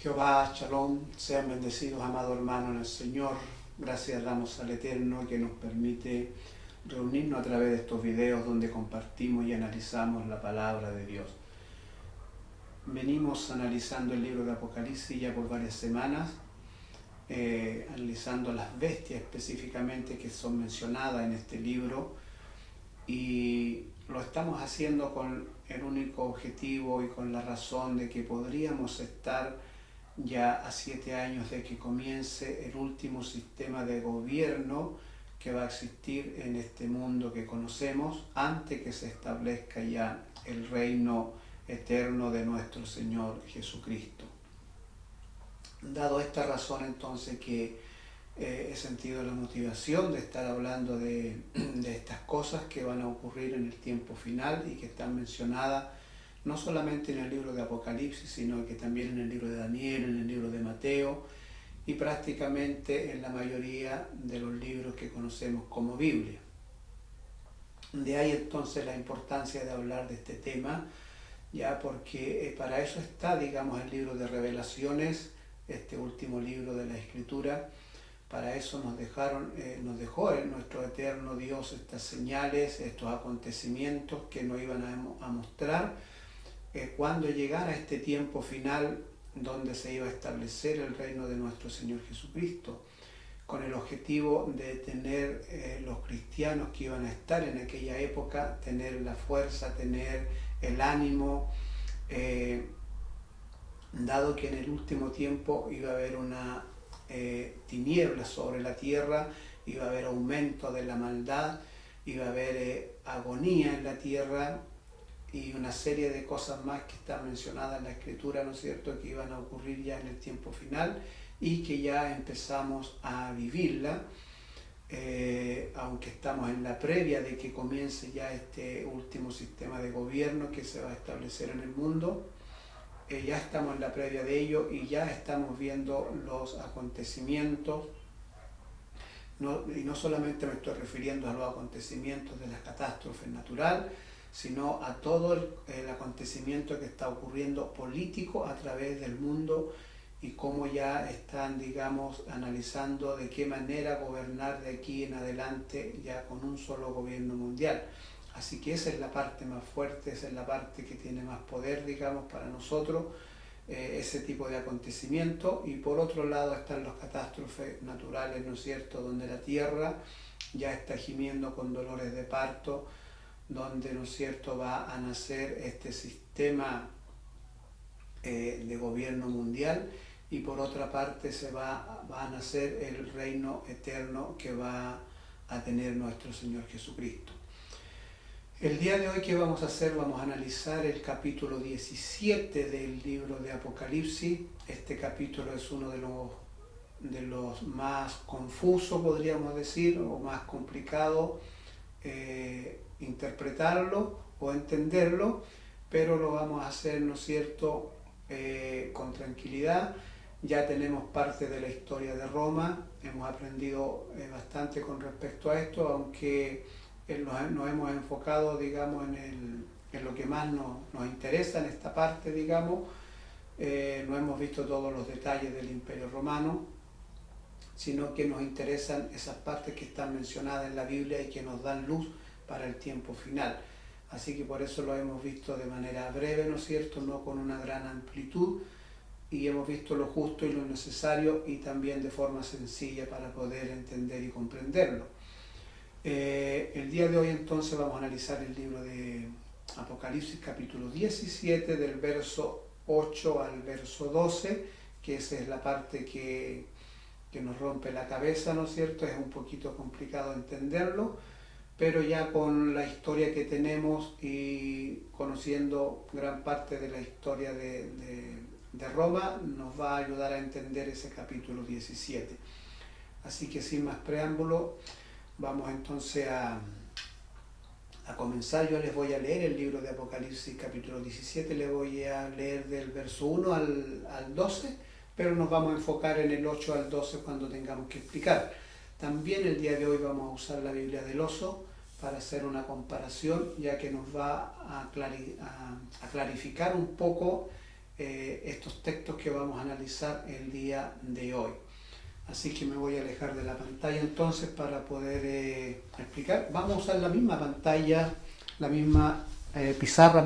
Jehová, Shalom, sean bendecidos, amados hermanos en el Señor. Gracias damos al Eterno que nos permite reunirnos a través de estos videos donde compartimos y analizamos la palabra de Dios. Venimos analizando el libro de Apocalipsis ya por varias semanas, analizando las bestias específicamente que son mencionadas en este libro, y lo estamos haciendo con el único objetivo y con la razón de que podríamos estar ya a 7 años de que comience el último sistema de gobierno que va a existir en este mundo que conocemos antes que se establezca ya el reino eterno de nuestro Señor Jesucristo. Dado esta razón entonces que he sentido la motivación de estar hablando de estas cosas que van a ocurrir en el tiempo final y que están mencionadas no solamente en el libro de Apocalipsis, sino que también en el libro de Daniel, en el libro de Mateo y prácticamente en la mayoría de los libros que conocemos como Biblia. De ahí entonces la importancia de hablar de este tema, ya porque para eso está, digamos, el libro de Revelaciones, este último libro de la Escritura. Para eso nos dejó nuestro eterno Dios estas señales, estos acontecimientos que nos iban a mostrar cuando llegara este tiempo final donde se iba a establecer el reino de nuestro Señor Jesucristo, con el objetivo de tener los cristianos que iban a estar en aquella época, tener la fuerza, tener el ánimo, dado que en el último tiempo iba a haber una tiniebla sobre la tierra, iba a haber aumento de la maldad, iba a haber agonía en la tierra y una serie de cosas más que están mencionadas en la Escritura, ¿no es cierto?, que iban a ocurrir ya en el tiempo final y que ya empezamos a vivirla, aunque estamos en la previa de que comience ya este último sistema de gobierno que se va a establecer en el mundo. Ya estamos en la previa de ello y ya estamos viendo los acontecimientos, y no solamente me estoy refiriendo a los acontecimientos de las catástrofes naturales, sino a todo el acontecimiento que está ocurriendo político a través del mundo y cómo ya están, digamos, analizando de qué manera gobernar de aquí en adelante ya con un solo gobierno mundial. Así que esa es la parte más fuerte, esa es la parte que tiene más poder, digamos, para nosotros, ese tipo de acontecimiento. Y por otro lado están las catástrofes naturales, ¿no es cierto?, donde la tierra ya está gimiendo con dolores de parto, donde, ¿no es cierto?, va a nacer este sistema de gobierno mundial, y por otra parte va a nacer el reino eterno que va a tener nuestro Señor Jesucristo. El día de hoy, ¿qué vamos a hacer? Vamos a analizar el capítulo 17 del libro de Apocalipsis. Este capítulo es uno de los más confusos, podríamos decir, o más complicado interpretarlo o entenderlo, pero lo vamos a hacer, ¿no es cierto?, con tranquilidad. Ya tenemos parte de la historia de Roma, hemos aprendido bastante con respecto a esto, aunque nos hemos enfocado, digamos, en lo que más nos interesa en esta parte, digamos. No hemos visto todos los detalles del Imperio Romano, sino que nos interesan esas partes que están mencionadas en la Biblia y que nos dan luz para el tiempo final. Así que por eso lo hemos visto de manera breve, ¿no es cierto?, no con una gran amplitud, y hemos visto lo justo y lo necesario y también de forma sencilla para poder entender y comprenderlo. El día de hoy entonces vamos a analizar el libro de Apocalipsis capítulo 17 del verso 8 al verso 12, que esa es la parte que nos rompe la cabeza, ¿no es cierto? Es un poquito complicado entenderlo, pero ya con la historia que tenemos y conociendo gran parte de la historia de Roma, nos va a ayudar a entender ese capítulo 17. Así que sin más preámbulo, vamos entonces a comenzar. Yo les voy a leer el libro de Apocalipsis capítulo 17, le voy a leer del verso 1 al 12, pero nos vamos a enfocar en el 8 al 12 cuando tengamos que explicar. También el día de hoy vamos a usar la Biblia del Oso para hacer una comparación, ya que nos va a clarificar un poco estos textos que vamos a analizar el día de hoy. Así que me voy a alejar de la pantalla entonces para poder explicar. Vamos a usar la misma pantalla, la misma pizarra,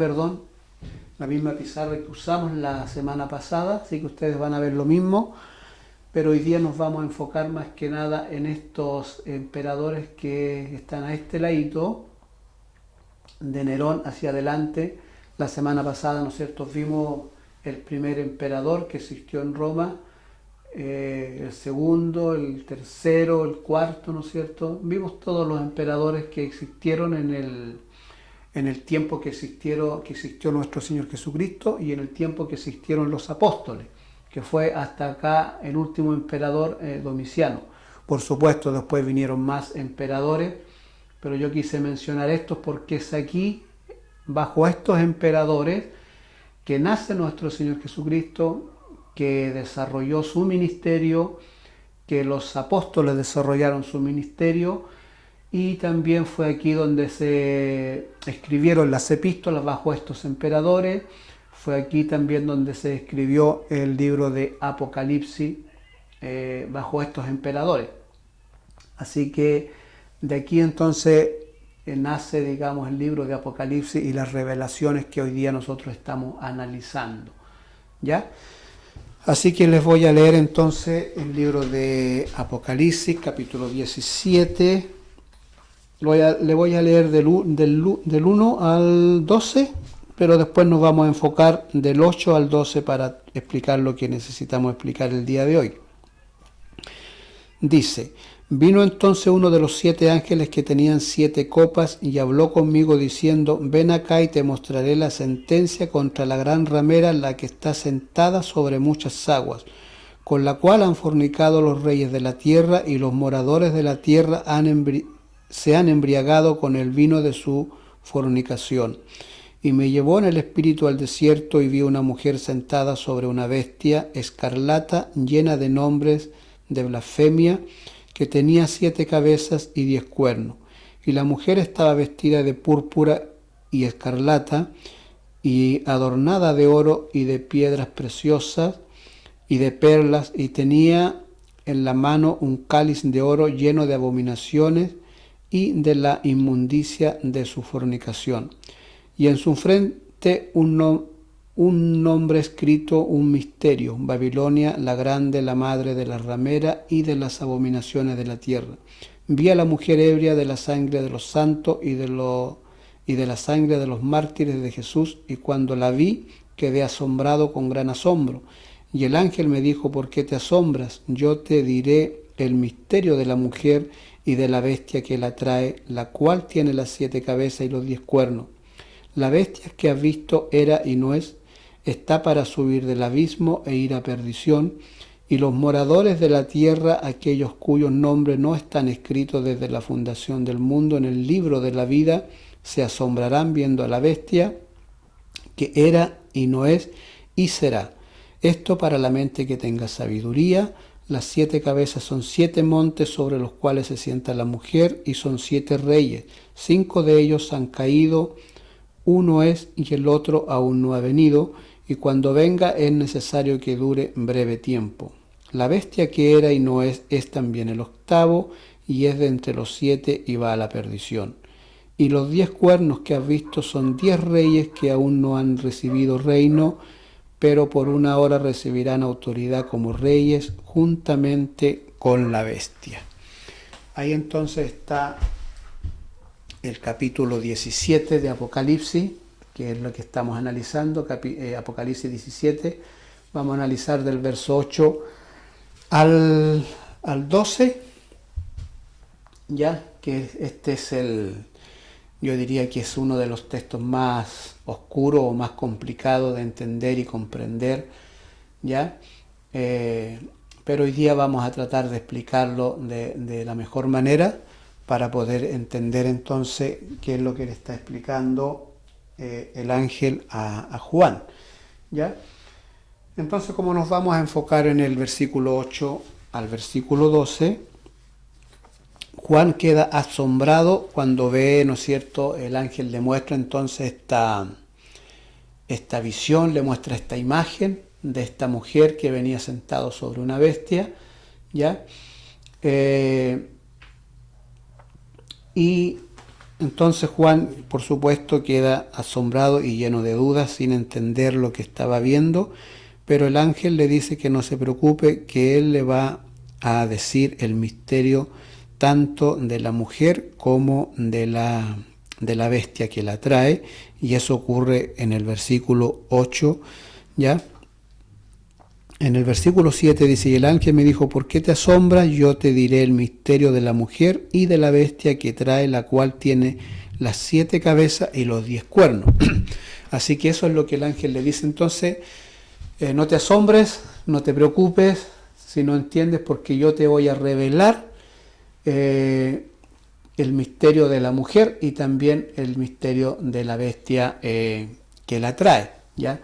la misma pizarra que usamos la semana pasada, así que ustedes van a ver lo mismo, pero hoy día nos vamos a enfocar más que nada en estos emperadores que están a este ladito, de Nerón hacia adelante. La semana pasada, ¿no es cierto?, vimos el primer emperador que existió en Roma, el segundo, el tercero, el cuarto, ¿no es cierto? Vimos todos los emperadores que existieron en el tiempo que existió nuestro Señor Jesucristo y en el tiempo que existieron los apóstoles, que fue hasta acá el último emperador, Domiciano. Por supuesto, después vinieron más emperadores, pero yo quise mencionar estos porque es aquí, bajo estos emperadores, que nace nuestro Señor Jesucristo, que desarrolló su ministerio, que los apóstoles desarrollaron su ministerio, y también fue aquí donde se escribieron las epístolas bajo estos emperadores. Fue aquí también donde se escribió el libro de Apocalipsis bajo estos emperadores. Así que de aquí entonces nace, digamos, el libro de Apocalipsis y las revelaciones que hoy día nosotros estamos analizando, ¿ya? Así que les voy a leer entonces el libro de Apocalipsis, capítulo 17. Le voy a leer del 1 al 12, pero después nos vamos a enfocar del 8 al 12 para explicar lo que necesitamos explicar el día de hoy. Dice: vino entonces uno de los 7 ángeles que tenían 7 copas y habló conmigo diciendo: ven acá y te mostraré la sentencia contra la gran ramera, la que está sentada sobre muchas aguas, con la cual han fornicado los reyes de la tierra, y los moradores de la tierra se han embriagado con el vino de su fornicación. Y me llevó en el espíritu al desierto, y vi una mujer sentada sobre una bestia escarlata, llena de nombres de blasfemia, que tenía 7 cabezas y 10 cuernos. Y la mujer estaba vestida de púrpura y escarlata, y adornada de oro y de piedras preciosas y de perlas, y tenía en la mano un cáliz de oro lleno de abominaciones y de la inmundicia de su fornicación. Y en su frente un nombre escrito, un misterio: Babilonia la grande, la madre de la ramera y de las abominaciones de la tierra. Vi a la mujer ebria de la sangre de los santos y de la sangre de los mártires de Jesús, y cuando la vi quedé asombrado con gran asombro. Y el ángel me dijo: ¿por qué te asombras? Yo te diré el misterio de la mujer y de la bestia que la trae, la cual tiene las 7 cabezas y los 10 cuernos. La bestia que has visto era y no es, está para subir del abismo e ir a perdición, y los moradores de la tierra, aquellos cuyos nombres no están escritos desde la fundación del mundo en el libro de la vida, se asombrarán viendo a la bestia que era y no es y será. Esto para la mente que tenga sabiduría. Las 7 cabezas son 7 montes sobre los cuales se sienta la mujer, y son 7 reyes. 5 de ellos han caído, uno es y el otro aún no ha venido, y cuando venga es necesario que dure breve tiempo. La bestia que era y no es también el octavo, y es de entre los 7 y va a la perdición. Y los 10 cuernos que has visto son 10 reyes que aún no han recibido reino, pero por una hora recibirán autoridad como reyes juntamente con la bestia. Ahí entonces está el capítulo 17 de Apocalipsis, que es lo que estamos analizando, Apocalipsis 17. Vamos a analizar del verso 8 al 12, ya que este es yo diría que es uno de los textos más oscuros o más complicados de entender y comprender, ¿ya? Pero hoy día vamos a tratar de explicarlo de la mejor manera para poder entender entonces qué es lo que le está explicando el ángel a Juan, ¿ya? Entonces, como nos vamos a enfocar en el versículo 8 al versículo 12, Juan queda asombrado cuando ve, ¿no es cierto?, el ángel le muestra entonces esta visión, le muestra esta imagen de esta mujer que venía sentado sobre una bestia, ¿ya? Y entonces Juan, por supuesto, queda asombrado y lleno de dudas, sin entender lo que estaba viendo, pero el ángel le dice que no se preocupe, que él le va a decir el misterio tanto de la mujer como de la bestia que la trae, y eso ocurre en el versículo 8, ¿ya? En el versículo 7 dice, y el ángel me dijo, ¿por qué te asombras? Yo te diré el misterio de la mujer y de la bestia que trae, la cual tiene las 7 cabezas y los 10 cuernos. Así que eso es lo que el ángel le dice. Entonces, no te asombres, no te preocupes, si no entiendes, porque yo te voy a revelar el misterio de la mujer y también el misterio de la bestia que la trae, ¿ya?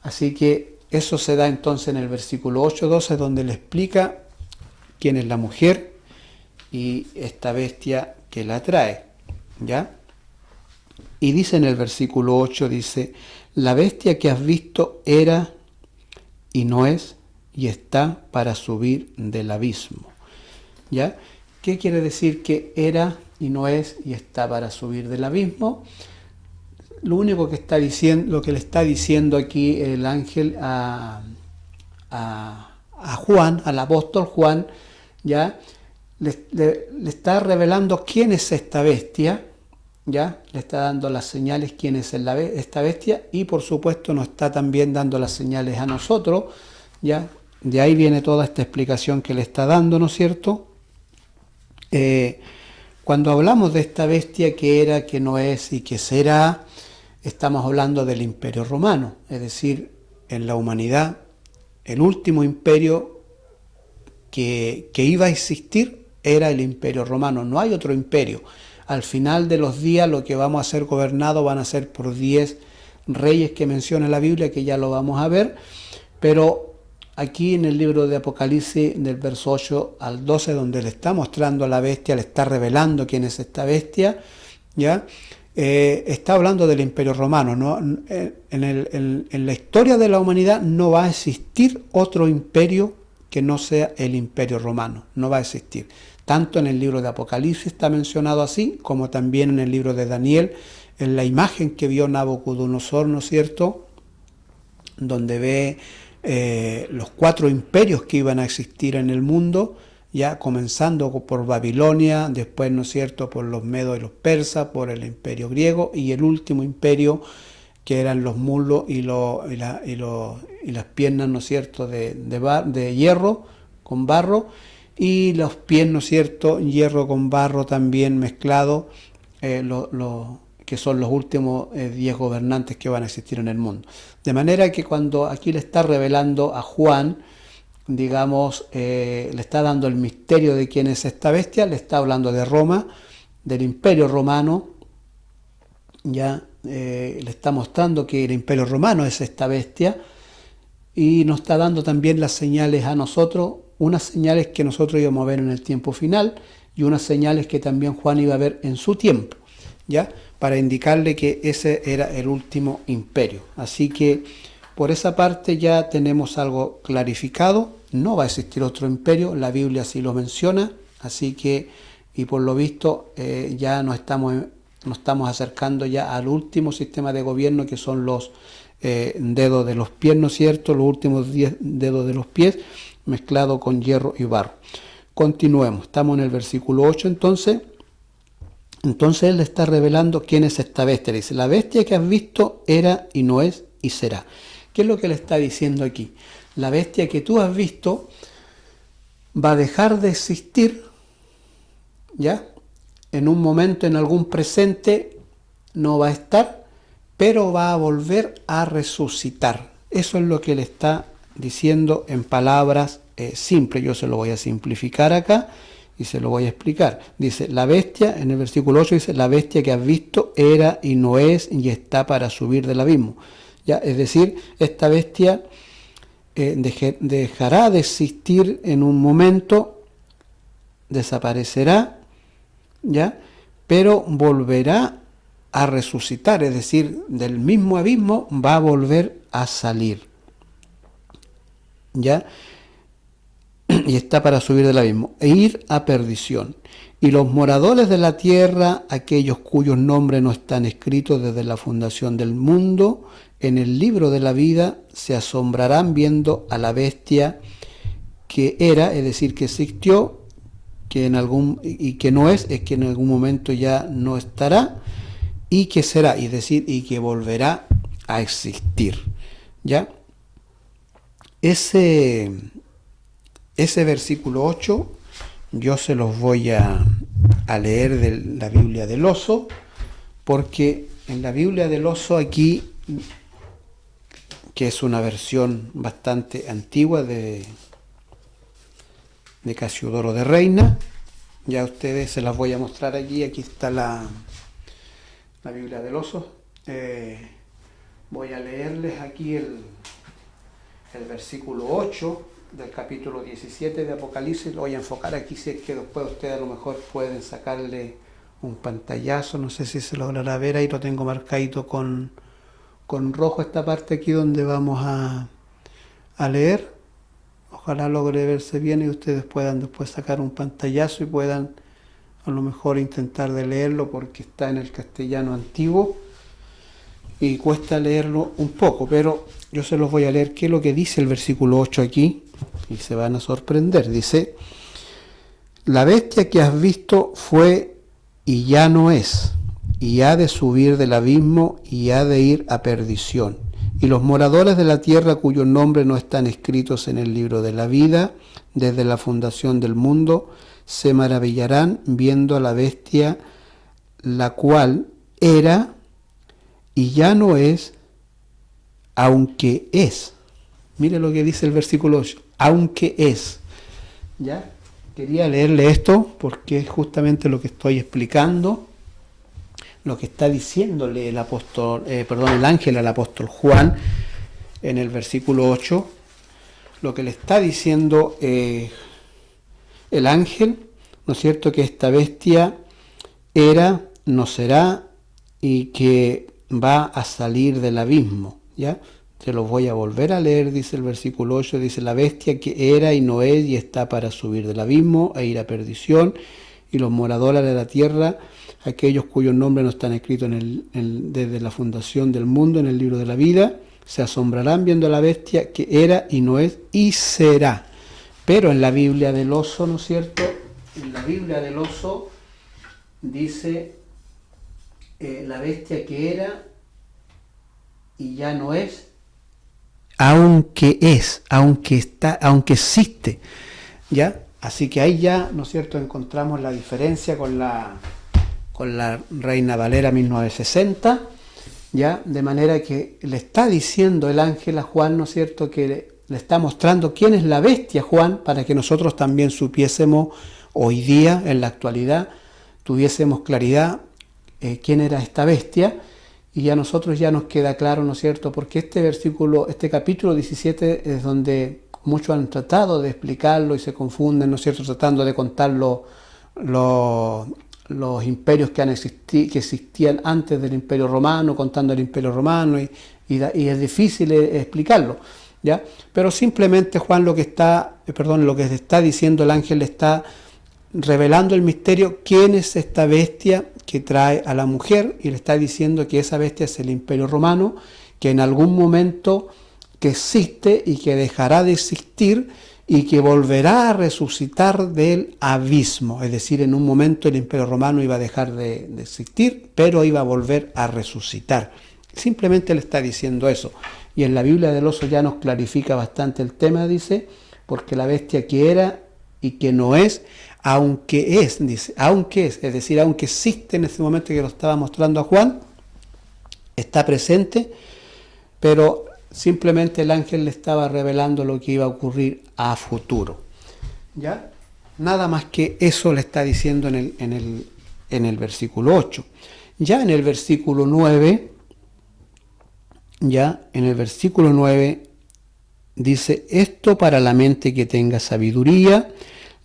Así que eso se da entonces en el versículo 8-12, donde le explica quién es la mujer y esta bestia que la trae, ¿ya? Y dice en el versículo 8, dice, la bestia que has visto era y no es y está para subir del abismo, ¿ya? ¿Qué quiere decir que era y no es y está para subir del abismo? Lo único que está diciendo, lo que le está diciendo aquí el ángel a Juan, al apóstol Juan, ya le está revelando quién es esta bestia, ya le está dando las señales quién es esta bestia, y por supuesto nos está también dando las señales a nosotros, ya de ahí viene toda esta explicación que le está dando, ¿no es cierto? Cuando hablamos de esta bestia que era, que no es y que será, estamos hablando del Imperio Romano, es decir, en la humanidad, el último imperio que iba a existir era el Imperio Romano, no hay otro imperio. Al final de los días lo que vamos a ser gobernados van a ser por 10 reyes que menciona la Biblia, que ya lo vamos a ver, pero aquí en el libro de Apocalipsis, del verso 8 al 12, donde le está mostrando a la bestia, le está revelando quién es esta bestia, ¿ya? Está hablando del Imperio Romano, ¿no? En la historia de la humanidad no va a existir otro imperio que no sea el Imperio Romano, no va a existir. Tanto en el libro de Apocalipsis está mencionado así, como también en el libro de Daniel, en la imagen que vio Nabucodonosor, ¿no es cierto?, donde ve los 4 imperios que iban a existir en el mundo, ya comenzando por Babilonia, después, ¿no es cierto?, por los medos y los persas, por el imperio griego, y el último imperio que eran los muslos y las piernas, ¿no es cierto?, de hierro con barro, y los pies, ¿no es cierto?, hierro con barro también mezclado, que son los últimos 10 gobernantes que van a existir en el mundo. De manera que cuando aquí le está revelando a Juan, digamos, le está dando el misterio de quién es esta bestia, le está hablando de Roma, del Imperio Romano, ya le está mostrando que el Imperio Romano es esta bestia, y nos está dando también las señales a nosotros, unas señales que nosotros íbamos a ver en el tiempo final, y unas señales que también Juan iba a ver en su tiempo, ya, para indicarle que ese era el último imperio. Así que por esa parte ya tenemos algo clarificado. No va a existir otro imperio, la Biblia así lo menciona, así que, y por lo visto, ya nos estamos acercando ya al último sistema de gobierno, que son los dedos de los pies, ¿no es cierto?, los últimos 10 dedos de los pies, mezclado con hierro y barro. Continuemos, estamos en el versículo 8 entonces. Entonces él le está revelando quién es esta bestia. Le dice, la bestia que has visto era y no es y será. ¿Qué es lo que le está diciendo aquí? La bestia que tú has visto va a dejar de existir, ¿ya? En un momento, en algún presente, no va a estar, pero va a volver a resucitar. Eso es lo que le está diciendo en palabras simples. Yo se lo voy a simplificar acá y se lo voy a explicar. Dice, la bestia, en el versículo 8 dice, la bestia que has visto era y no es y está para subir del abismo. ¿Ya? Es decir, esta bestia dejará de existir en un momento, desaparecerá, ¿ya? Pero volverá a resucitar, es decir, del mismo abismo va a volver a salir, ¿ya? Y está para subir del abismo e ir a perdición. Y los moradores de la tierra, aquellos cuyos nombres no están escritos desde la fundación del mundo en el libro de la vida, se asombrarán viendo a la bestia que era, es decir, que existió, que en algún y que no es que en algún momento ya no estará, y que será, es decir, y que volverá a existir. ¿Ya? Ese versículo 8 yo se los voy a leer de la Biblia del Oso, porque en la Biblia del Oso aquí, que es una versión bastante antigua de Casiodoro de Reina, ya ustedes se las voy a mostrar aquí está la Biblia del Oso. Voy a leerles aquí el versículo 8 del capítulo 17 de Apocalipsis. Lo voy a enfocar aquí, si es que después ustedes a lo mejor pueden sacarle un pantallazo, no sé si se logrará ver, ahí lo tengo marcadito con rojo esta parte aquí donde vamos a leer. Ojalá logre verse bien y ustedes puedan después sacar un pantallazo y puedan a lo mejor intentar de leerlo, porque está en el castellano antiguo y cuesta leerlo un poco, pero yo se los voy a leer qué es lo que dice el versículo 8 aquí y se van a sorprender. Dice: la bestia que has visto fue y ya no es, y ha de subir del abismo y ha de ir a perdición. Y los moradores de la tierra cuyos nombres no están escritos en el libro de la vida desde la fundación del mundo se maravillarán viendo a la bestia, la cual era y ya no es, aunque es. Mire lo que dice el versículo 8, aunque es. ¿Ya? Quería leerle esto porque es justamente lo que estoy explicando, lo que está diciéndole el ángel al apóstol Juan en el versículo 8, lo que le está diciendo el ángel, ¿no es cierto?, que esta bestia era, no será, y que va a salir del abismo, ¿ya? Se los voy a volver a leer, dice el versículo 8, dice: la bestia que era y no es y está para subir del abismo e ir a perdición, y los moradores de la tierra, aquellos cuyos nombres no están escritos desde la fundación del mundo en el libro de la vida, se asombrarán viendo a la bestia que era y no es y será. Pero en la Biblia del Oso, ¿no es cierto?, en la Biblia del Oso dice la bestia que era y ya no es, aunque es, aunque está, aunque existe, ¿ya? Así que ahí ya, ¿no es cierto?, encontramos la diferencia con la Reina Valera 1960, ¿ya? De manera que le está diciendo el ángel a Juan, ¿no es cierto?, que le está mostrando quién es la bestia, Juan, para que nosotros también supiésemos hoy día, en la actualidad, tuviésemos claridad quién era esta bestia, y a nosotros ya nos queda claro, ¿no es cierto?, porque este capítulo 17 es donde muchos han tratado de explicarlo y se confunden, ¿no es cierto?, tratando de contar los imperios que existían antes del Imperio Romano, contando el Imperio Romano, y es difícil explicarlo, ¿ya? Pero simplemente Juan lo que está diciendo el ángel, le está revelando el misterio, quién es esta bestia que trae a la mujer, y le está diciendo que esa bestia es el Imperio Romano, que en algún momento que existe y que dejará de existir y que volverá a resucitar del abismo. Es decir, en un momento el Imperio Romano iba a dejar de existir, pero iba a volver a resucitar. Simplemente le está diciendo eso. Y en la Biblia del Oso ya nos clarifica bastante el tema, dice, porque la bestia que era y que no es, aunque es, dice, aunque es decir, aunque existe en este momento que lo estaba mostrando a Juan, está presente, pero simplemente el ángel le estaba revelando lo que iba a ocurrir a futuro. ¿Ya? Nada más que eso le está diciendo en el versículo 8. Ya en el versículo 9, dice: esto para la mente que tenga sabiduría,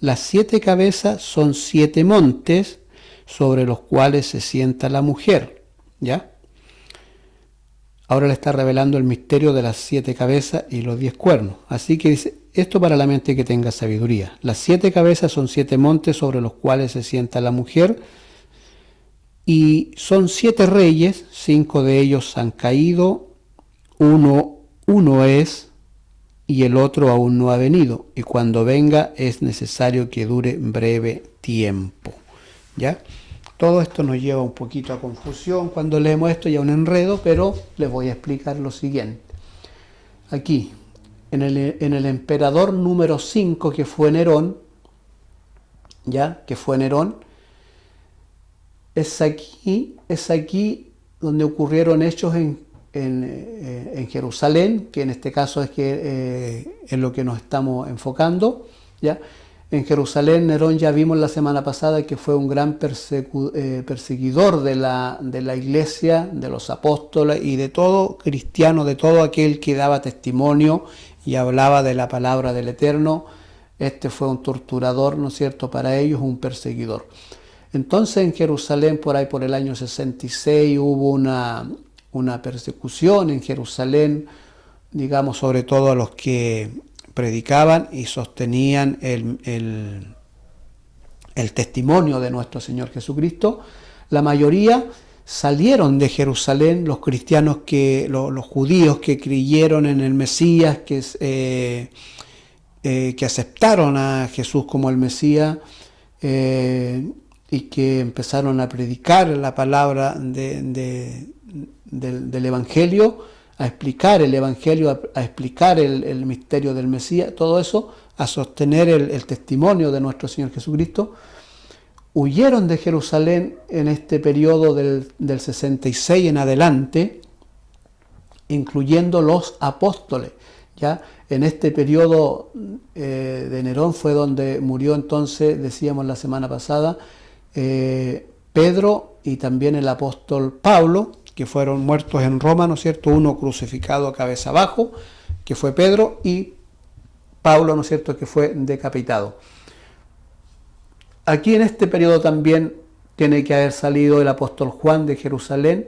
las 7 cabezas son 7 montes sobre los cuales se sienta la mujer. ¿ya? Ahora le está revelando el misterio de las 7 cabezas y los 10 cuernos. Así que dice, esto para la mente que tenga sabiduría. Las 7 cabezas son 7 montes sobre los cuales se sienta la mujer, y son 7 reyes, 5 de ellos han caído, uno es, y el otro aún no ha venido, y cuando venga es necesario que dure breve tiempo. ¿Ya? Todo esto nos lleva un poquito a confusión cuando leemos esto y a un enredo, pero les voy a explicar lo siguiente. Aquí, en el emperador número 5, que fue Nerón, ¿ya? Que fue Nerón, es aquí donde ocurrieron hechos en Jerusalén, que en este caso es lo que nos estamos enfocando, ¿ya? En Jerusalén, Nerón, ya vimos la semana pasada que fue un gran perseguidor de la iglesia, de los apóstoles y de todo cristiano, de todo aquel que daba testimonio y hablaba de la palabra del Eterno. Este fue un torturador, ¿no es cierto?, para ellos, un perseguidor. Entonces en Jerusalén, por ahí por el año 66, hubo una persecución en Jerusalén, digamos, sobre todo a los que predicaban y sostenían el testimonio de nuestro Señor Jesucristo. La mayoría salieron de Jerusalén, los cristianos, los judíos que creyeron en el Mesías, que aceptaron a Jesús como el Mesías, y que empezaron a predicar la palabra del Evangelio, a explicar el Evangelio, a explicar el misterio del Mesías, todo eso, a sostener el testimonio de nuestro Señor Jesucristo. Huyeron de Jerusalén en este periodo del 66 en adelante, incluyendo los apóstoles. ¿Ya? En este periodo de Nerón fue donde murió entonces, decíamos la semana pasada, Pedro y también el apóstol Pablo, que fueron muertos en Roma, ¿no es cierto? Uno crucificado a cabeza abajo, que fue Pedro, y Pablo, ¿no es cierto?, que fue decapitado. Aquí en este periodo también tiene que haber salido el apóstol Juan de Jerusalén.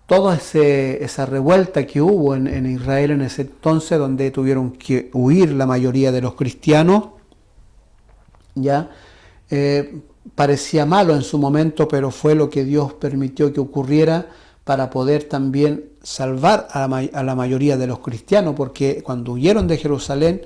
Toda esa revuelta que hubo en Israel en ese entonces, donde tuvieron que huir la mayoría de los cristianos, ya parecía malo en su momento, pero fue lo que Dios permitió que ocurriera para poder también salvar a la mayoría de los cristianos, porque cuando huyeron de Jerusalén,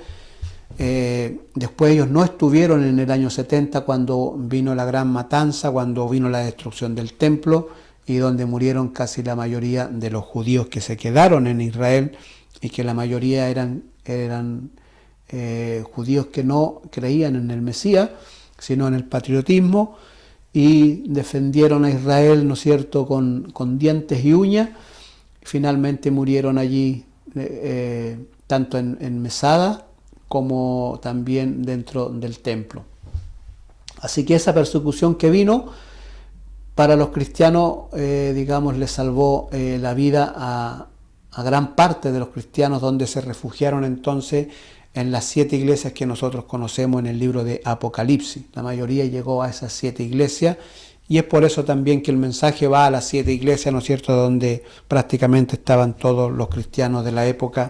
después ellos no estuvieron en el año 70 cuando vino la gran matanza, cuando vino la destrucción del templo, y donde murieron casi la mayoría de los judíos que se quedaron en Israel, y que la mayoría eran judíos que no creían en el Mesías, sino en el patriotismo, y defendieron a Israel, ¿no es cierto?, con dientes y uñas. Finalmente murieron allí, tanto en Mesada como también dentro del templo. Así que esa persecución que vino para los cristianos, digamos, les salvó la vida a gran parte de los cristianos, donde se refugiaron entonces en las 7 iglesias que nosotros conocemos en el libro de Apocalipsis. La mayoría llegó a esas 7 iglesias, y es por eso también que el mensaje va a las 7 iglesias, ¿no es cierto?, donde prácticamente estaban todos los cristianos de la época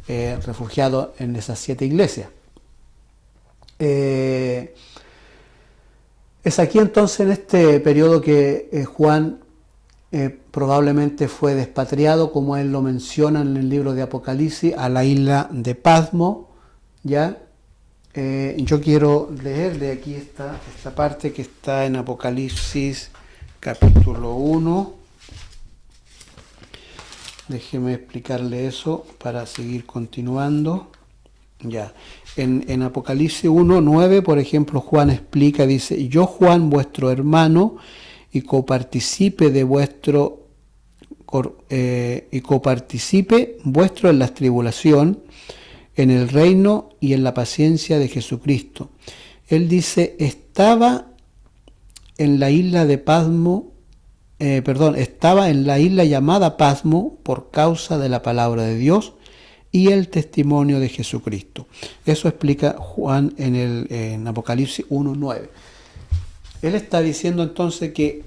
refugiados en esas 7 iglesias. Es aquí entonces, en este periodo, que Juan probablemente fue despatriado, como él lo menciona en el libro de Apocalipsis, a la isla de Patmos. ¿Ya? Yo quiero leerle aquí esta parte que está en Apocalipsis capítulo 1. Déjeme explicarle eso para seguir continuando. Ya. En Apocalipsis 1:9, por ejemplo, Juan explica, dice: yo, Juan, vuestro hermano, y copartícipe vuestro en la tribulación, en el reino y en la paciencia de Jesucristo. Él dice, estaba en la isla de Patmos, estaba en la isla llamada Patmos por causa de la palabra de Dios y el testimonio de Jesucristo. Eso explica Juan en Apocalipsis 1:9. Él está diciendo entonces que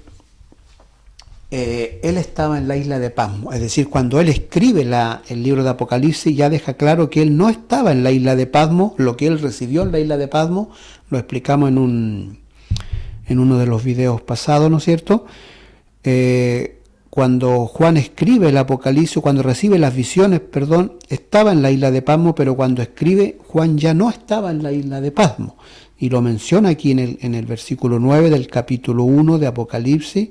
él estaba en la isla de Pasmo. Es decir, cuando él escribe el libro de Apocalipsis, ya deja claro que él no estaba en la isla de Pasmo. Lo que él recibió en la isla de Pasmo lo explicamos en uno de los videos pasados, ¿no es cierto? Cuando Juan escribe el Apocalipsis, cuando recibe las visiones, estaba en la isla de Pasmo, pero cuando escribe, Juan ya no estaba en la isla de Pasmo. Y lo menciona aquí en el versículo 9 del capítulo 1 de Apocalipsis,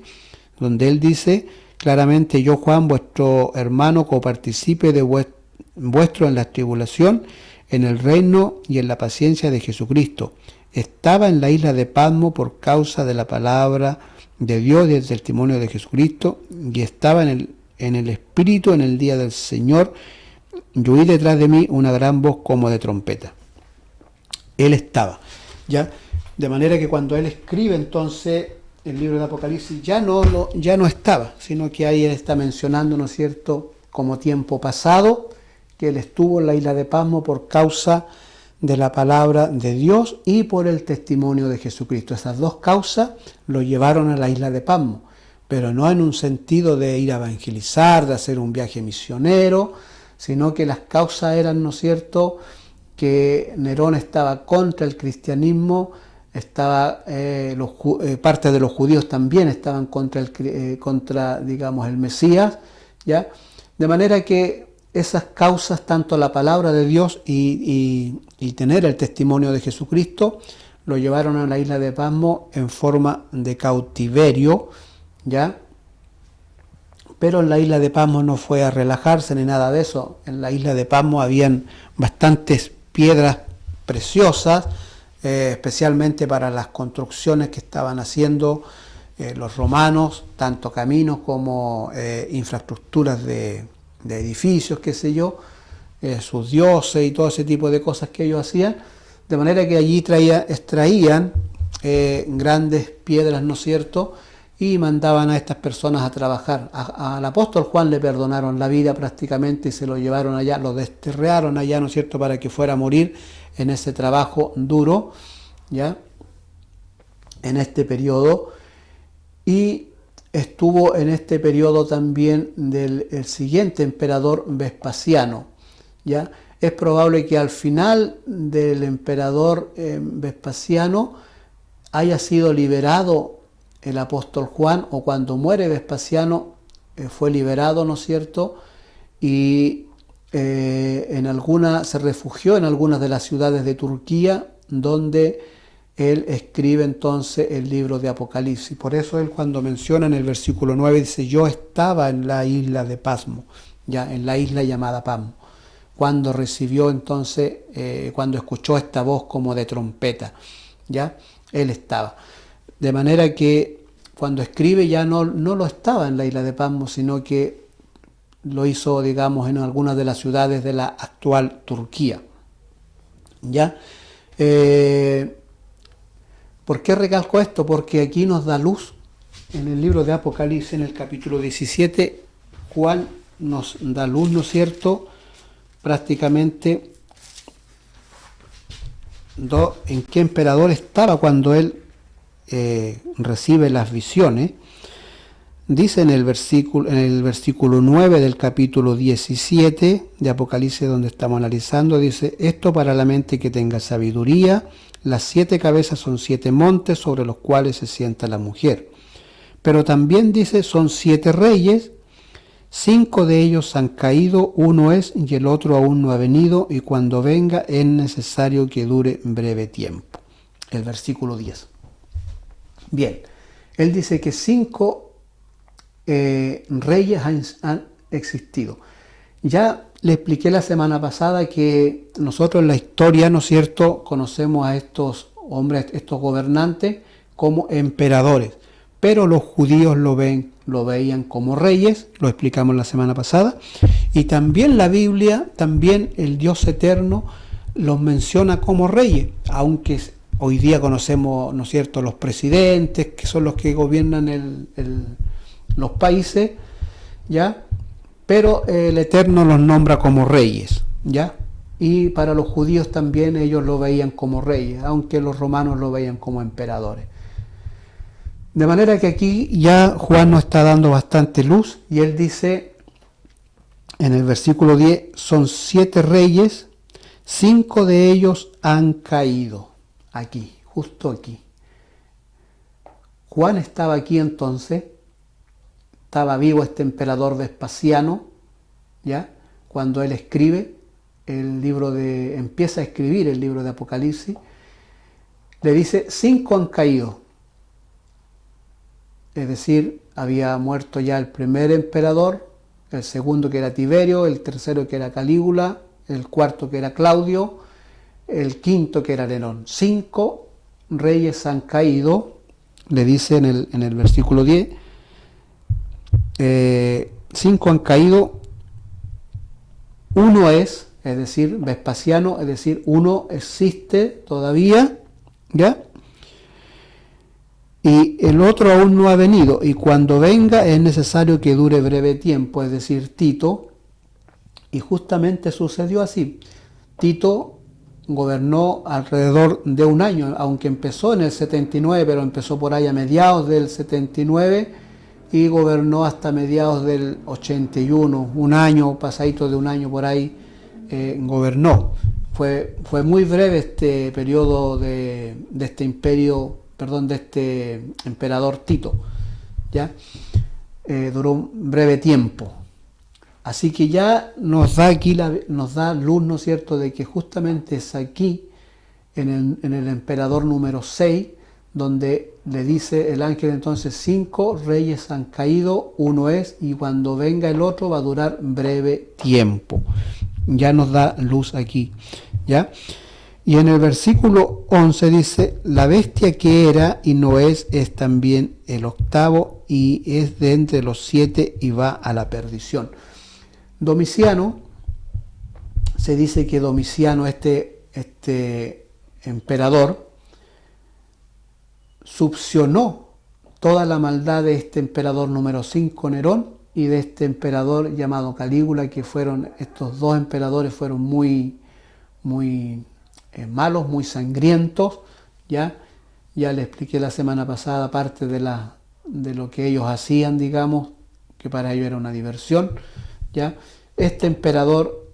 donde él dice claramente: yo, Juan, vuestro hermano, coparticipe de vuestro en la tribulación, en el reino y en la paciencia de Jesucristo. Estaba en la isla de Patmos por causa de la palabra de Dios y del testimonio de Jesucristo, y estaba en el Espíritu en el día del Señor, y oí detrás de mí una gran voz como de trompeta. Él estaba, ¿ya? De manera que cuando él escribe entonces el libro de Apocalipsis ya no estaba, sino que ahí él está mencionando, ¿no es cierto?, como tiempo pasado, que él estuvo en la isla de Patmos por causa de la palabra de Dios y por el testimonio de Jesucristo. Esas dos causas lo llevaron a la isla de Patmos, pero no en un sentido de ir a evangelizar, de hacer un viaje misionero, sino que las causas eran, ¿no es cierto?, que Nerón estaba contra el cristianismo, parte de los judíos también estaban contra, digamos, el Mesías, ¿ya? De manera que esas causas, tanto la palabra de Dios y tener el testimonio de Jesucristo, lo llevaron a la isla de Patmos en forma de cautiverio, ¿ya? Pero en la isla de Patmos no fue a relajarse ni nada de eso. En la isla de Patmos habían bastantes piedras preciosas, especialmente para las construcciones que estaban haciendo los romanos, tanto caminos como infraestructuras de edificios, qué sé yo, sus dioses y todo ese tipo de cosas que ellos hacían, de manera que allí extraían grandes piedras, ¿no es cierto?, y mandaban a estas personas a trabajar. Al apóstol Juan le perdonaron la vida prácticamente y se lo llevaron allá, lo desterraron allá, ¿no es cierto?, para que fuera a morir en ese trabajo duro, ¿ya?, en este periodo. Y estuvo en este periodo también el siguiente emperador, Vespasiano, ¿ya? Es probable que al final del emperador Vespasiano haya sido liberado el apóstol Juan, o cuando muere Vespasiano fue liberado, ¿no es cierto?, y se refugió en algunas de las ciudades de Turquía, donde él escribe entonces el libro de Apocalipsis. Por eso él, cuando menciona en el versículo 9, dice: yo estaba en la isla de Patmos, ya en la isla llamada Patmos, cuando recibió entonces, cuando escuchó esta voz como de trompeta, ya él estaba. De manera que cuando escribe ya no lo estaba en la isla de Patmos, sino que lo hizo, digamos, en algunas de las ciudades de la actual Turquía, ¿ya? ¿Por qué recalco esto? Porque aquí nos da luz en el libro de Apocalipsis, en el capítulo 17, Juan nos da luz, ¿no es cierto?, prácticamente en qué emperador estaba cuando él recibe las visiones. Dice en el versículo 9 del capítulo 17 de Apocalipsis, donde estamos analizando, dice: esto para la mente que tenga sabiduría, las 7 cabezas son 7 montes sobre los cuales se sienta la mujer. Pero también dice: son 7 reyes, 5 de ellos han caído, uno es y el otro aún no ha venido, y cuando venga es necesario que dure breve tiempo. El versículo 10. Bien, él dice que 5 reyes han existido. Ya le expliqué la semana pasada que nosotros en la historia, ¿no es cierto?, conocemos a estos hombres, estos gobernantes, como emperadores, pero los judíos lo veían como reyes, lo explicamos la semana pasada, y también la Biblia, también el Dios eterno los menciona como reyes, aunque hoy día conocemos, ¿no es cierto?, los presidentes, que son los que gobiernan los países, ¿ya? Pero el Eterno los nombra como reyes, ¿ya? Y para los judíos también ellos lo veían como reyes, aunque los romanos lo veían como emperadores. De manera que aquí ya Juan nos está dando bastante luz y él dice en el versículo 10, son 7 reyes, 5 de ellos han caído. Aquí, justo aquí. Juan estaba aquí entonces, estaba vivo este emperador Vespasiano, ¿ya? Cuando él empieza a escribir el libro de Apocalipsis, le dice, 5 han caído. Es decir, había muerto ya el primer emperador, el segundo que era Tiberio, el tercero que era Calígula, el cuarto que era Claudio, el quinto que era Nerón. 5 reyes han caído, le dice en el versículo 10, 5 han caído, uno es decir, Vespasiano, es decir, uno existe todavía, ¿ya? Y el otro aún no ha venido, y cuando venga es necesario que dure breve tiempo, es decir, Tito, y justamente sucedió así. Tito gobernó alrededor de un año, aunque empezó en el 79, pero empezó por ahí a mediados del 79 y gobernó hasta mediados del 81, un año, pasadito de un año por ahí, gobernó. Fue muy breve este periodo de este imperio, de este emperador Tito, ¿ya? Duró un breve tiempo. Así que ya nos da aquí nos da luz, ¿no es cierto?, de que justamente es aquí, en el emperador número 6, donde le dice el ángel entonces, 5 reyes han caído, uno es, y cuando venga el otro va a durar breve tiempo. Ya nos da luz aquí, ¿ya? Y en el versículo 11 dice, la bestia que era y no es también el octavo, y es de entre los 7 y va a la perdición. Domiciano, se dice que Domiciano, este emperador, succionó toda la maldad de este emperador número 5, Nerón, y de este emperador llamado Calígula, que estos dos emperadores fueron muy malos, muy sangrientos, ¿ya? Ya le expliqué la semana pasada parte de lo que ellos hacían, digamos, que para ellos era una diversión, ¿ya? Este emperador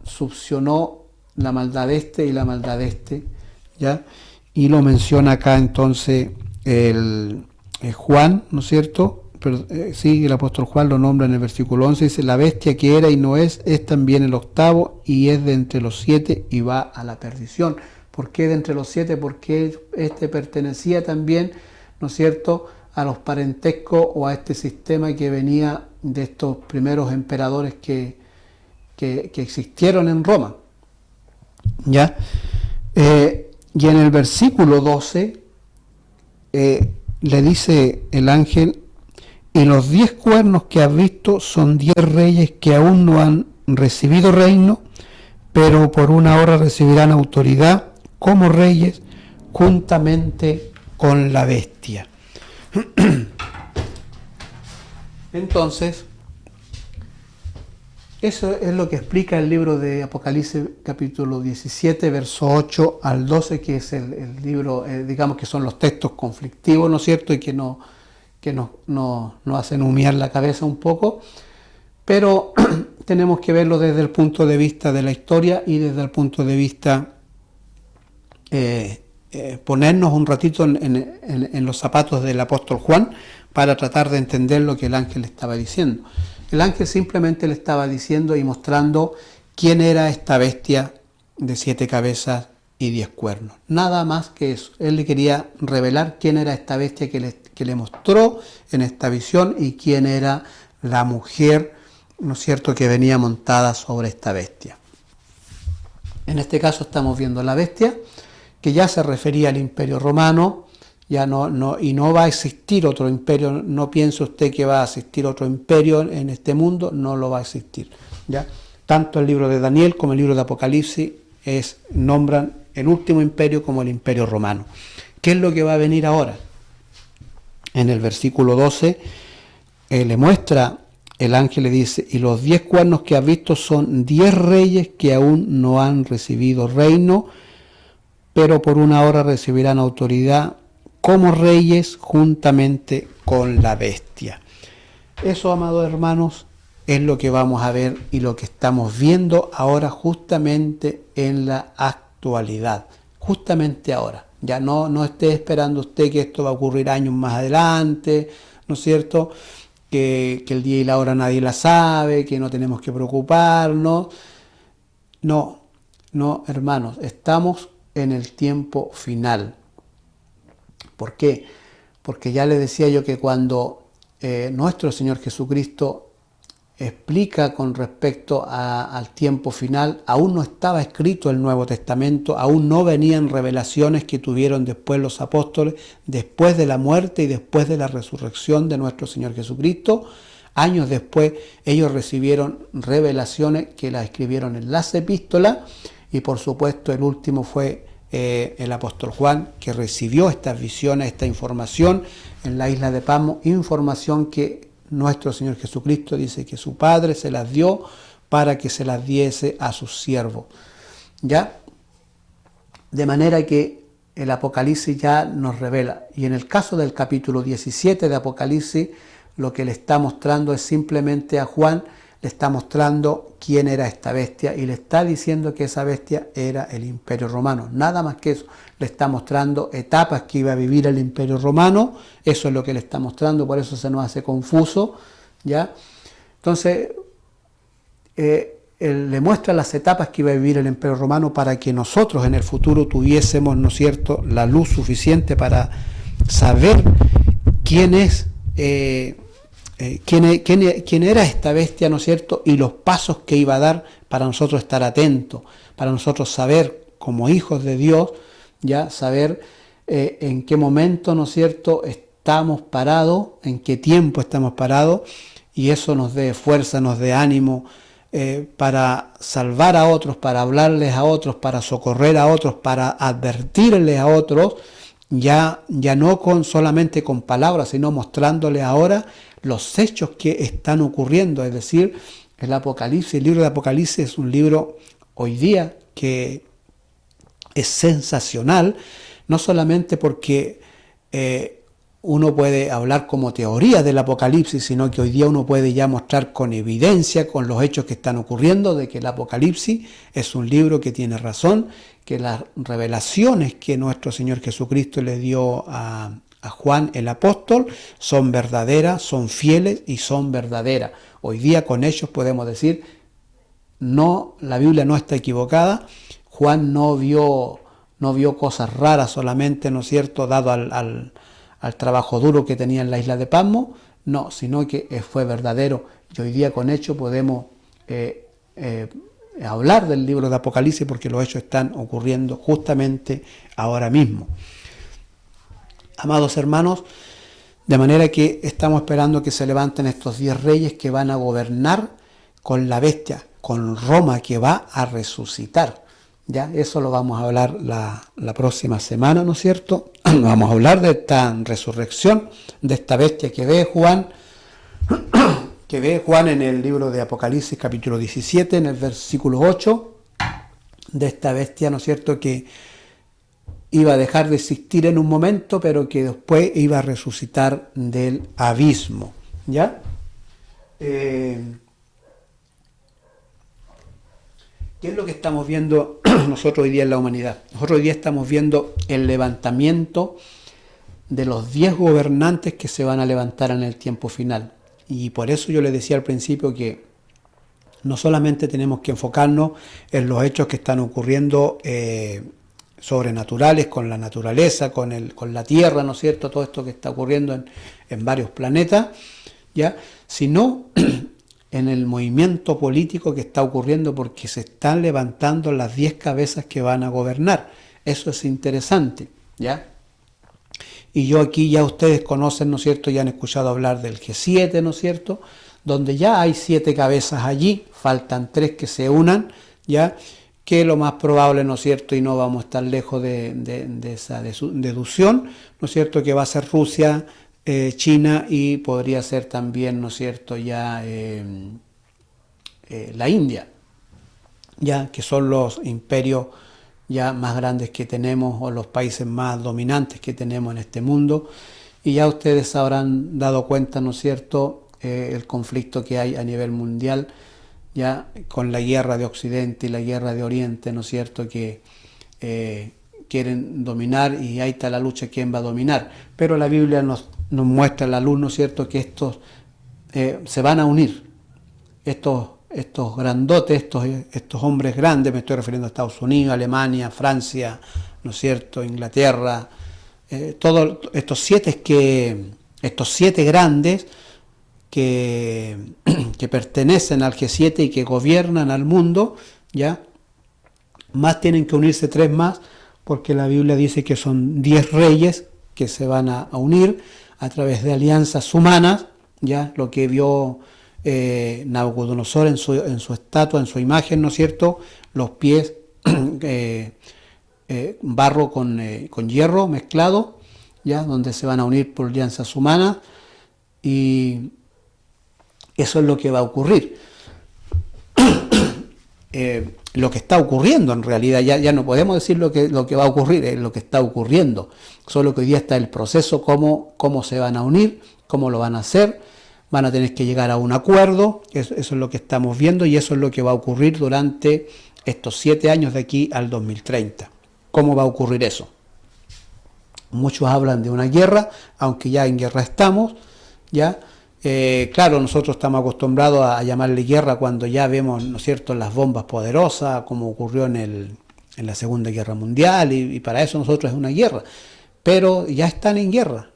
succionó la maldad de este y la maldad de este, ¿ya? Y lo menciona acá entonces el Juan, ¿no es cierto? Pero, sí, el apóstol Juan lo nombra en el versículo 11, dice, la bestia que era y no es también el octavo, y es de entre los 7 y va a la perdición. ¿Por qué de entre los 7? Porque pertenecía también, ¿no es cierto?, a los parentescos o a este sistema que venía de estos primeros emperadores que existieron en Roma, ¿ya? Y en el versículo 12 le dice el ángel, y los 10 cuernos que has visto son 10 reyes que aún no han recibido reino, pero por una hora recibirán autoridad como reyes juntamente con la bestia. Entonces, eso es lo que explica el libro de Apocalipsis capítulo 17, verso 8 al 12, que es el libro, digamos que son los textos conflictivos, ¿no es cierto?, y que nos hacen humear la cabeza un poco, pero tenemos que verlo desde el punto de vista de la historia y desde el punto de vista ponernos un ratito en los zapatos del apóstol Juan para tratar de entender lo que el ángel estaba diciendo. El ángel simplemente le estaba diciendo y mostrando quién era esta bestia de 7 cabezas y 10 cuernos. Nada más que eso. Él le quería revelar quién era esta bestia que le mostró en esta visión y quién era la mujer, ¿no es cierto?, que venía montada sobre esta bestia. En este caso estamos viendo la bestia, que ya se refería al Imperio Romano, ya y no va a existir otro imperio. No piense usted que va a existir otro imperio en este mundo, no lo va a existir, ¿ya? Tanto el libro de Daniel como el libro de Apocalipsis nombran el último imperio como el Imperio Romano. ¿Qué es lo que va a venir ahora? En el versículo 12 le muestra, el ángel le dice, y los 10 cuernos que has visto son 10 reyes que aún no han recibido reino, pero por una hora recibirán autoridad como reyes juntamente con la bestia. Eso, amados hermanos, es lo que vamos a ver y lo que estamos viendo ahora justamente en la actualidad, justamente ahora. Ya no esté esperando usted que esto va a ocurrir años más adelante, ¿no es cierto? Que el día y la hora nadie la sabe, que no tenemos que preocuparnos. No, hermanos, estamos en el tiempo final. ¿Por qué? Porque ya les decía yo que cuando nuestro Señor Jesucristo explica con respecto al tiempo final, aún no estaba escrito el Nuevo Testamento, aún no venían revelaciones que tuvieron después los apóstoles, después de la muerte y después de la resurrección de nuestro Señor Jesucristo. Años después ellos recibieron revelaciones que las escribieron en las epístolas, y por supuesto el último fue el apóstol Juan, que recibió estas visiones, esta información en la isla de Patmos, información que nuestro Señor Jesucristo dice que su Padre se las dio para que se las diese a sus siervos. ¿Ya? De manera que el Apocalipsis ya nos revela. Y en el caso del capítulo 17 de Apocalipsis, lo que le está mostrando es simplemente a Juan, le está mostrando quién era esta bestia y le está diciendo que esa bestia era el Imperio Romano. Nada más que eso. Le está mostrando etapas que iba a vivir el Imperio Romano. Eso es lo que le está mostrando, por eso se nos hace confuso, ¿ya? Entonces, él le muestra las etapas que iba a vivir el Imperio Romano para que nosotros en el futuro tuviésemos, ¿no es cierto?, la luz suficiente para saber quién es quién era esta bestia, ¿no es cierto?, y los pasos que iba a dar para nosotros estar atentos, para nosotros saber, como hijos de Dios, ya saber en qué momento, ¿no es cierto?, estamos parados, en qué tiempo estamos parados, y eso nos dé fuerza, nos dé ánimo para salvar a otros, para hablarles a otros, para socorrer a otros, para advertirles a otros, ya no solamente con palabras, sino mostrándoles ahora los hechos que están ocurriendo. Es decir, el Apocalipsis, el libro de Apocalipsis es un libro hoy día que es sensacional, no solamente porque uno puede hablar como teoría del Apocalipsis, sino que hoy día uno puede ya mostrar con evidencia, con los hechos que están ocurriendo, de que el Apocalipsis es un libro que tiene razón, que las revelaciones que nuestro Señor Jesucristo le dio a Juan el apóstol son verdaderas, son fieles y son verdaderas. Hoy día con ellos podemos decir, no, la Biblia no está equivocada. Juan no vio cosas raras solamente, ¿no es cierto?, dado al trabajo duro que tenía en la isla de Patmos, no, sino que fue verdadero. Y hoy día con hechos podemos hablar del libro de Apocalipsis porque los hechos están ocurriendo justamente ahora mismo. Amados hermanos, de manera que estamos esperando que se levanten estos 10 reyes que van a gobernar con la bestia, con Roma, que va a resucitar. Ya, eso lo vamos a hablar la próxima semana, ¿no es cierto? Vamos a hablar de esta resurrección, de esta bestia que ve Juan en el libro de Apocalipsis capítulo 17, en el versículo 8, de esta bestia, ¿no es cierto?, que iba a dejar de existir en un momento, pero que después iba a resucitar del abismo, ¿ya? ¿Qué es lo que estamos viendo nosotros hoy día en la humanidad? Nosotros hoy día estamos viendo el levantamiento de los 10 gobernantes que se van a levantar en el tiempo final. Y por eso yo les decía al principio que no solamente tenemos que enfocarnos en los hechos que están ocurriendo sobrenaturales, con la naturaleza, con la Tierra, ¿no es cierto?, todo esto que está ocurriendo en varios planetas, ¿ya?, sino en el movimiento político que está ocurriendo, porque se están levantando las 10 cabezas que van a gobernar. Eso es interesante, ¿ya? Y yo aquí ya ustedes conocen, ¿no es cierto?, ya han escuchado hablar del G7, ¿no es cierto?, donde ya hay 7 cabezas allí, faltan 3 que se unan, ¿ya?, que lo más probable, ¿no es cierto?, y no vamos a estar lejos de esa deducción, ¿no es cierto?, que va a ser Rusia, China y podría ser también, ¿no es cierto?, ya la India, ya que son los imperios ya más grandes que tenemos o los países más dominantes que tenemos en este mundo. Y ya ustedes habrán dado cuenta, ¿no es cierto?, el conflicto que hay a nivel mundial, ya con la guerra de Occidente y la guerra de Oriente, ¿no es cierto?, que quieren dominar, y ahí está la lucha, quién va a dominar. Pero la Biblia nos muestra la luz, ¿no es cierto?, que estos se van a unir, estos grandotes, estos hombres grandes, me estoy refiriendo a Estados Unidos, Alemania, Francia, ¿no es cierto?, Inglaterra, todos estos siete grandes que pertenecen al G7 y que gobiernan al mundo, ¿ya? Más tienen que unirse 3 más, porque la Biblia dice que son 10 reyes que se van a unir a través de alianzas humanas, ya lo que vio Nabucodonosor en su estatua, en su imagen, ¿no es cierto?, los pies barro con hierro mezclado, ya donde se van a unir por alianzas humanas, y eso es lo que va a ocurrir. Lo que está ocurriendo en realidad, ya no podemos decir lo que va a ocurrir, es lo que está ocurriendo, solo que hoy día está el proceso, cómo se van a unir, cómo lo van a hacer, van a tener que llegar a un acuerdo, eso es lo que estamos viendo, y eso es lo que va a ocurrir durante estos 7 años de aquí al 2030. ¿Cómo va a ocurrir eso? Muchos hablan de una guerra, aunque ya en guerra estamos, ya. Claro, nosotros estamos acostumbrados a llamarle guerra cuando ya vemos, ¿no es cierto?, las bombas poderosas, como ocurrió en la Segunda Guerra Mundial, y para eso nosotros es una guerra. Pero ya están en guerra,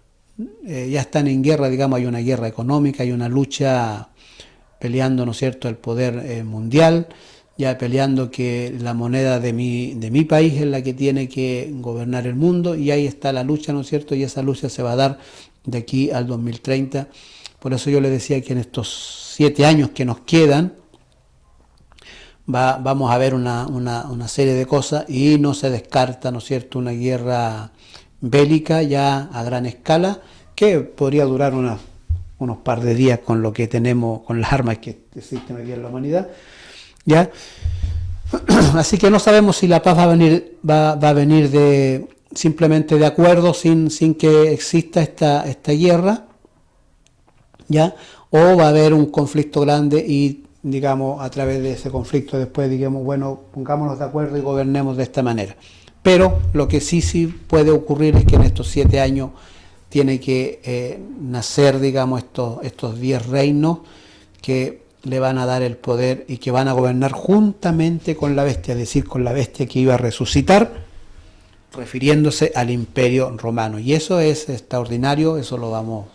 digamos, hay una guerra económica, hay una lucha peleando, ¿no es cierto?, el poder mundial, ya peleando que la moneda de mi país es la que tiene que gobernar el mundo, y ahí está la lucha, ¿no es cierto?, y esa lucha se va a dar de aquí al 2030. Por eso yo les decía que en estos 7 años que nos quedan vamos a ver una serie de cosas, y no se descarta, ¿no es cierto?, una guerra bélica ya a gran escala, que podría durar unos par de días con lo que tenemos, con las armas que existen hoy día en la humanidad, ¿ya? Así que no sabemos si la paz va a venir simplemente de acuerdo, sin que exista esta guerra, ¿ya? O va a haber un conflicto grande, y digamos, a través de ese conflicto después digamos, bueno, pongámonos de acuerdo y gobernemos de esta manera. Pero lo que sí puede ocurrir es que en estos 7 años tiene que nacer, digamos, estos 10 reinos que le van a dar el poder y que van a gobernar juntamente con la bestia, es decir, con la bestia que iba a resucitar, refiriéndose al Imperio Romano. Y eso es extraordinario, eso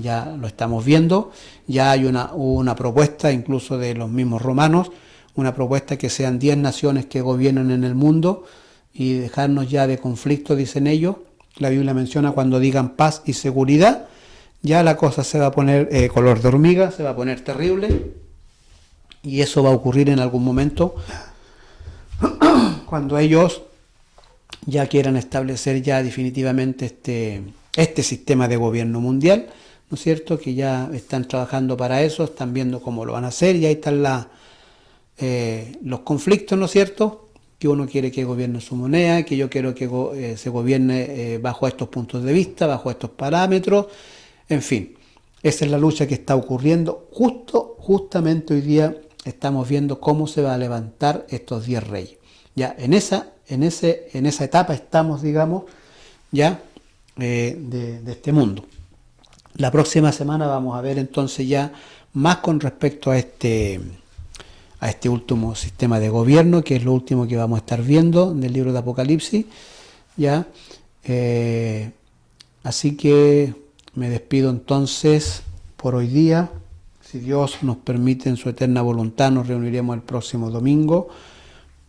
ya lo estamos viendo. Ya hay una propuesta incluso de los mismos romanos, una propuesta que sean 10 naciones que gobiernen en el mundo y dejarnos ya de conflicto, dicen ellos. La Biblia menciona cuando digan paz y seguridad, ya la cosa se va a poner color de hormiga, se va a poner terrible, y eso va a ocurrir en algún momento cuando ellos ya quieran establecer ya definitivamente este sistema de gobierno mundial, ¿no es cierto?, que ya están trabajando para eso, están viendo cómo lo van a hacer, y ahí están los conflictos, ¿no es cierto?, que uno quiere que gobierne su moneda, que yo quiero que se gobierne bajo estos puntos de vista, bajo estos parámetros, en fin, esa es la lucha que está ocurriendo. Justamente hoy día estamos viendo cómo se va a levantar estos 10 reyes. Ya en esa etapa estamos, digamos, ya de este mundo. La próxima semana vamos a ver entonces ya más con respecto a este último sistema de gobierno, que es lo último que vamos a estar viendo del libro de Apocalipsis, ya. Así que me despido entonces por hoy día. Si Dios nos permite, en su eterna voluntad, nos reuniremos el próximo domingo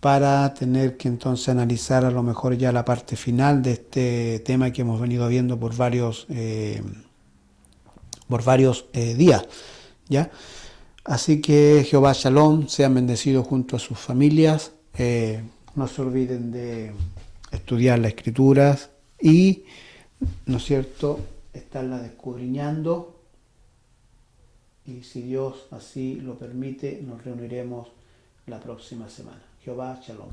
para tener que entonces analizar a lo mejor ya la parte final de este tema que hemos venido viendo por varios días, ¿ya? Así que Jehová Shalom, sean bendecidos junto a sus familias, no se olviden de estudiar las Escrituras y, ¿no es cierto?, estarlas escudriñando, y si Dios así lo permite, nos reuniremos la próxima semana. Jehová Shalom.